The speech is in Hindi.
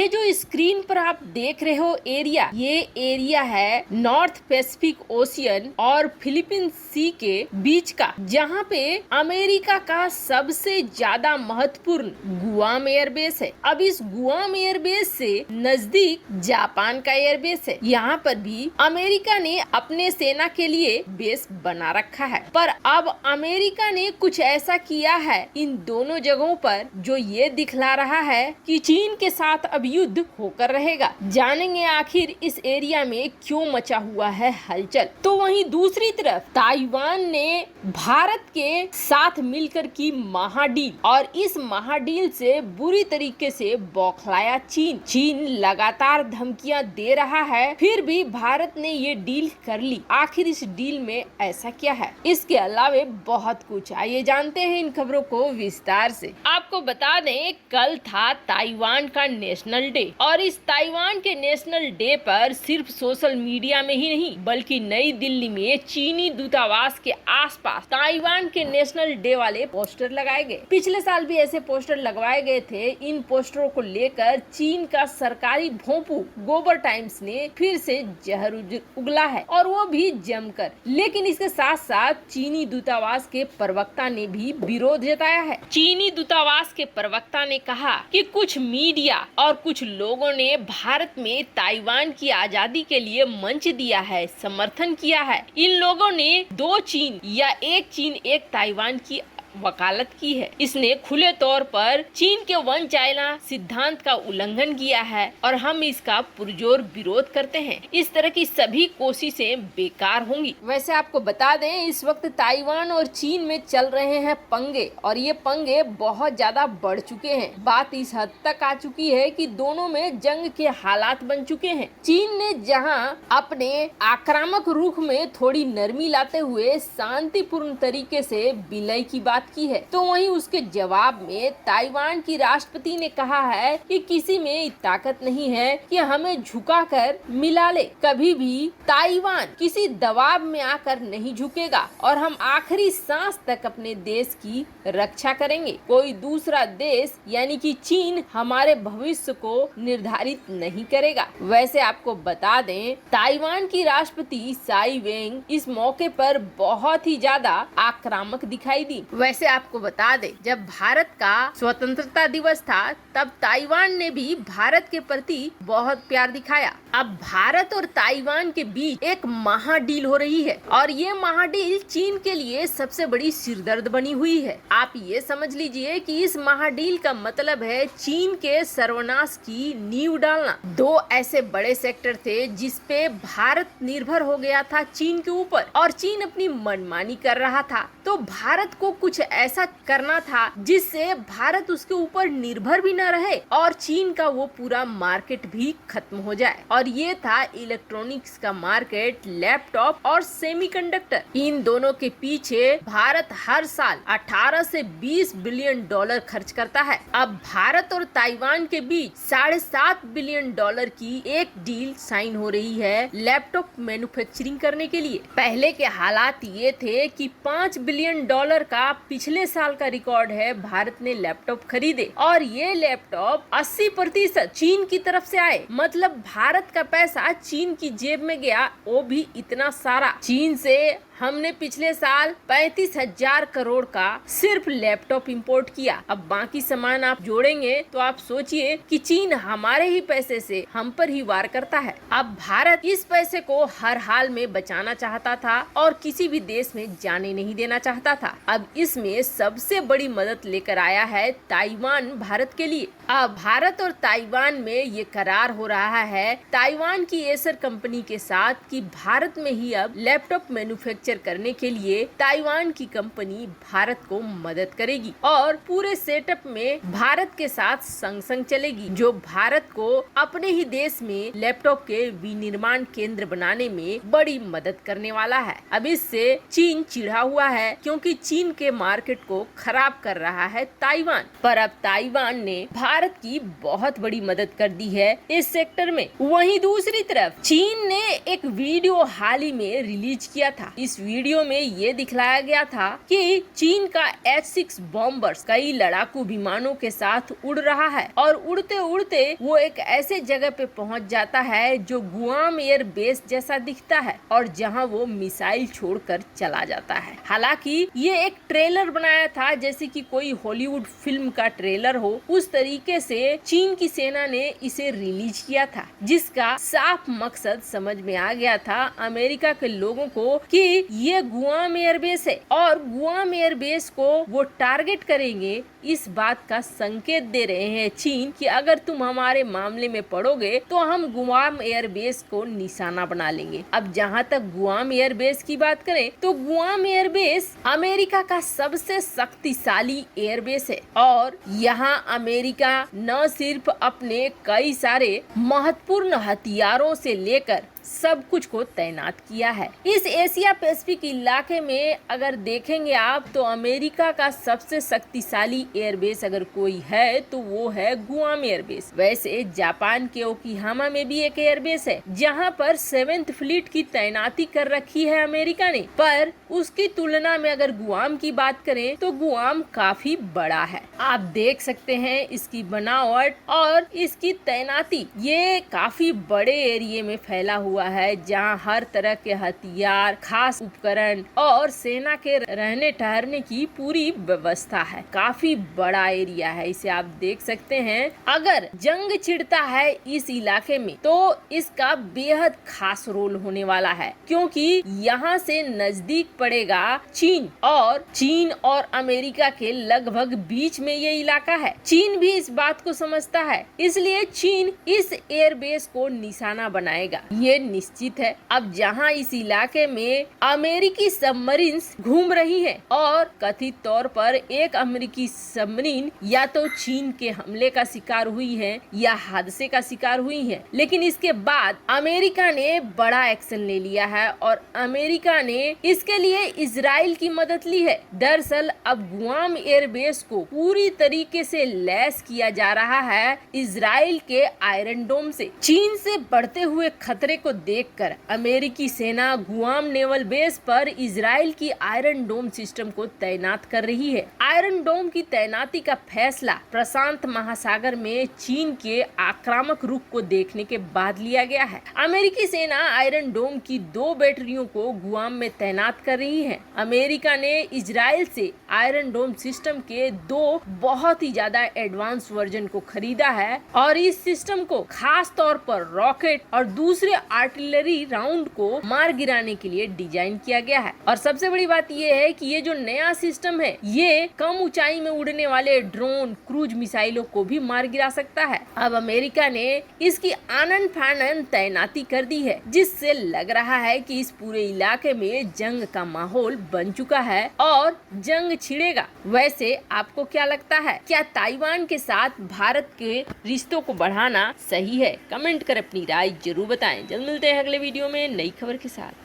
ये जो स्क्रीन पर आप देख रहे हो एरिया, ये एरिया है नॉर्थ पैसिफिक ओशियन और फिलीपींस सी के बीच का, जहाँ पे अमेरिका का सबसे ज्यादा महत्वपूर्ण गुआम एयरबेस है। अब इस गुआम एयरबेस से नजदीक जापान का एयरबेस है। यहाँ पर भी अमेरिका ने अपने सेना के लिए बेस बना रखा है, पर अब अमेरिका ने कुछ ऐसा किया है इन दोनों जगहों पर जो ये दिखला रहा है कि चीन के साथ अब युद्ध होकर रहेगा। जानेंगे आखिर इस एरिया में क्यों मचा हुआ है हलचल। तो वहीं दूसरी तरफ ताइवान ने भारत के साथ मिलकर की महाडील, और इस महाडील से बुरी तरीके से बौखलाया चीन लगातार धमकियां दे रहा है, फिर भी भारत ने ये डील कर ली। आखिर इस डील में ऐसा क्या है, इसके अलावा बहुत कुछ। आइए जानते हैं इन खबरों को विस्तार से। आपको बता दें, कल था ताइवान का नेशनल डे, और इस ताइवान के नेशनल डे पर सिर्फ सोशल मीडिया में ही नहीं बल्कि नई दिल्ली में चीनी दूतावास के आसपास ताइवान के नेशनल डे वाले पोस्टर लगाए गए। पिछले साल भी ऐसे पोस्टर लगवाए गए थे। इन पोस्टरों को लेकर चीन का सरकारी भोंपू गोबर टाइम्स ने फिर से जहर उगला है, और वो भी जमकर। लेकिन इसके साथ साथ चीनी दूतावास के प्रवक्ता ने भी विरोध जताया है। चीनी दूतावास के प्रवक्ता ने कहा कि कुछ मीडिया और कुछ लोगों ने भारत में ताइवान की आजादी के लिए मंच दिया है, समर्थन किया है। इन लोगों ने दो चीन या एक चीन एक ताइवान की वकालत की है। इसने खुले तौर पर चीन के वन चाइना सिद्धांत का उल्लंघन किया है, और हम इसका पुरजोर विरोध करते हैं। इस तरह की सभी कोशिशें बेकार होंगी। वैसे आपको बता दें, इस वक्त ताइवान और चीन में चल रहे हैं पंगे, और ये पंगे बहुत ज्यादा बढ़ चुके हैं। बात इस हद तक आ चुकी है कि दोनों में जंग के हालात बन चुके हैं। चीन ने जहां अपने आक्रामक रुख में थोड़ी नरमी लाते हुए शांतिपूर्ण तरीके से विलय की बात की है, तो वहीं उसके जवाब में ताइवान की राष्ट्रपति ने कहा है कि किसी में ताकत नहीं है कि हमें झुकाकर मिला ले। कभी भी ताइवान किसी दबाव में आकर नहीं झुकेगा, और हम आखिरी सांस तक अपने देश की रक्षा करेंगे। कोई दूसरा देश यानी कि चीन हमारे भविष्य को निर्धारित नहीं करेगा। वैसे आपको बता दें, ताइवान की राष्ट्रपति साई वेंग इस मौके पर बहुत ही ज्यादा आक्रामक दिखाई दी। वैसे आपको बता दें, जब भारत का स्वतंत्रता दिवस था तब ताइवान ने भी भारत के प्रति बहुत प्यार दिखाया। अब भारत और ताइवान के बीच एक महाडील हो रही है, और ये महाडील चीन के लिए सबसे बड़ी सिरदर्द बनी हुई है। आप ये समझ लीजिए कि इस महाडील का मतलब है चीन के सर्वनाश की नींव डालना। दो ऐसे बड़े सेक्टर थे जिसपे भारत निर्भर हो गया था चीन के ऊपर, और चीन अपनी मनमानी कर रहा था। तो भारत को कुछ ऐसा करना था जिससे भारत उसके ऊपर निर्भर भी न रहे, और चीन का वो पूरा मार्केट भी खत्म हो जाए। और ये था इलेक्ट्रॉनिक्स का मार्केट, लैपटॉप और सेमीकंडक्टर। इन दोनों के पीछे भारत हर साल 18 से 20 बिलियन डॉलर खर्च करता है। अब भारत और ताइवान के बीच 7.5 बिलियन डॉलर की एक डील साइन हो रही है लैपटॉप मैन्युफैक्चरिंग करने के लिए। पहले के हालात ये थे कि 5 बिलियन डॉलर का पिछले साल का रिकॉर्ड है भारत ने लैपटॉप खरीदे, और ये लैपटॉप 80% चीन की तरफ से आए। मतलब भारत का पैसा चीन की जेब में गया, वो भी इतना सारा। चीन से हमने पिछले साल 35,000 करोड़ का सिर्फ लैपटॉप इंपोर्ट किया। अब बाकी सामान आप जोड़ेंगे तो आप सोचिए कि चीन हमारे ही पैसे से हम पर ही वार करता है। अब भारत इस पैसे को हर हाल में बचाना चाहता था और किसी भी देश में जाने नहीं देना चाहता था। अब इसमें सबसे बड़ी मदद लेकर आया है ताइवान भारत के लिए। अब भारत और ताइवान में ये करार हो रहा है ताइवान की एसर कंपनी के साथ कि भारत में ही अब लैपटॉप मैन्युफैक्चर करने के लिए ताइवान की कंपनी भारत को मदद करेगी, और पूरे सेटअप में भारत के साथ संग संग चलेगी, जो भारत को अपने ही देश में लैपटॉप के विनिर्माण केंद्र बनाने में बड़ी मदद करने वाला है। अब इससे चीन चिढ़ा हुआ है क्योंकि चीन के मार्केट को खराब कर रहा है ताइवान, पर अब ताइवान ने भारत की बहुत बड़ी मदद कर दी है इस सेक्टर में। वहीं दूसरी तरफ चीन ने एक वीडियो हाल ही में रिलीज किया था। इस इस वीडियो में ये दिखलाया गया था कि चीन का H-6 बॉम्बर्स कई लड़ाकू विमानों के साथ उड़ रहा है और उड़ते उड़ते वो एक ऐसे जगह पे पहुंच जाता है जो गुआम एयर बेस जैसा दिखता है और जहां वो मिसाइल छोड़कर चला जाता है। हालांकि ये एक ट्रेलर बनाया था जैसे कि कोई हॉलीवुड फिल्म का ट्रेलर हो, उस तरीके से चीन की सेना ने इसे रिलीज किया था, जिसका साफ मकसद समझ में आ गया था अमेरिका के लोगों को कि ये गुआम एयरबेस है और गुआम एयरबेस को वो टारगेट करेंगे। इस बात का संकेत दे रहे हैं चीन कि अगर तुम हमारे मामले में पड़ोगे तो हम गुआम एयरबेस को निशाना बना लेंगे। अब जहां तक गुआम एयरबेस की बात करें तो गुआम एयरबेस अमेरिका का सबसे शक्तिशाली एयरबेस है और यहाँ अमेरिका न सिर्फ अपने कई सारे महत्वपूर्ण हथियारों से लेकर सब कुछ को तैनात किया है। इस एशिया पैसिफिक इलाके में अगर देखेंगे आप तो अमेरिका का सबसे शक्तिशाली एयरबेस अगर कोई है तो वो है गुआम एयरबेस। वैसे जापान के ओकिहामा में भी एक एयरबेस है जहां पर 7th फ्लीट की तैनाती कर रखी है अमेरिका ने, पर उसकी तुलना में अगर गुआम की बात करें तो गुआम काफी बड़ा है। आप देख सकते हैं इसकी बनावट और इसकी तैनाती, ये काफी बड़े एरिया में फैला हुआ है जहां हर तरह के हथियार, खास उपकरण और सेना के रहने ठहरने की पूरी व्यवस्था है। काफी बड़ा एरिया है, इसे आप देख सकते हैं। अगर जंग छिड़ता है इस इलाके में तो इसका बेहद खास रोल होने वाला है, क्योंकि यहाँ से नजदीक पड़ेगा चीन और अमेरिका के लगभग बीच में ये इलाका है। चीन भी इस बात को समझता है, इसलिए चीन इस एयरबेस को निशाना बनाएगा, ये निश्चित है। अब जहां इस इलाके में अमेरिकी सबमरीन्स घूम रही हैं और कथित तौर पर एक अमेरिकी सबमरीन या तो चीन के हमले का शिकार हुई है या हादसे का शिकार हुई है, लेकिन इसके बाद अमेरिका ने बड़ा एक्शन ले लिया है और अमेरिका ने इसके लिए इजराइल की मदद ली है। दरअसल अब गुआम एयरबेस को पूरी तरीके से लैस किया जा रहा है इजराइल के आयरन डोम से। चीन से बढ़ते हुए खतरे को देखकर अमेरिकी सेना गुआम नेवल बेस पर इजराइल की आयरन डोम सिस्टम को तैनात कर रही है। आयरन डोम की तैनाती का फैसला प्रशांत महासागर में चीन के आक्रामक रुख को देखने के बाद लिया गया है। अमेरिकी सेना आयरन डोम की 2 बैटरियों को गुआम में तैनात कर रही है। अमेरिका ने इजराइल से आयरन डोम सिस्टम के 2 बहुत ही ज्यादा एडवांस वर्जन को खरीदा है और इस सिस्टम को खास तौर पर रॉकेट और दूसरे आर्टिलरी राउंड को मार गिराने के लिए डिजाइन किया गया है। और सबसे बड़ी बात यह है कि ये जो नया सिस्टम है ये कम ऊंचाई में उड़ने वाले ड्रोन, क्रूज मिसाइलों को भी मार गिरा सकता है। अब अमेरिका ने इसकी आनन फानन तैनाती कर दी है, जिससे लग रहा है कि इस पूरे इलाके में जंग का माहौल बन चुका है और जंग छिड़ेगा। वैसे आपको क्या लगता है, क्या ताइवान के साथ भारत के रिश्तों को बढ़ाना सही है? कमेंट कर अपनी राय जरूर बताएं। जल्द मिलते हैं अगले वीडियो में नई खबर के साथ।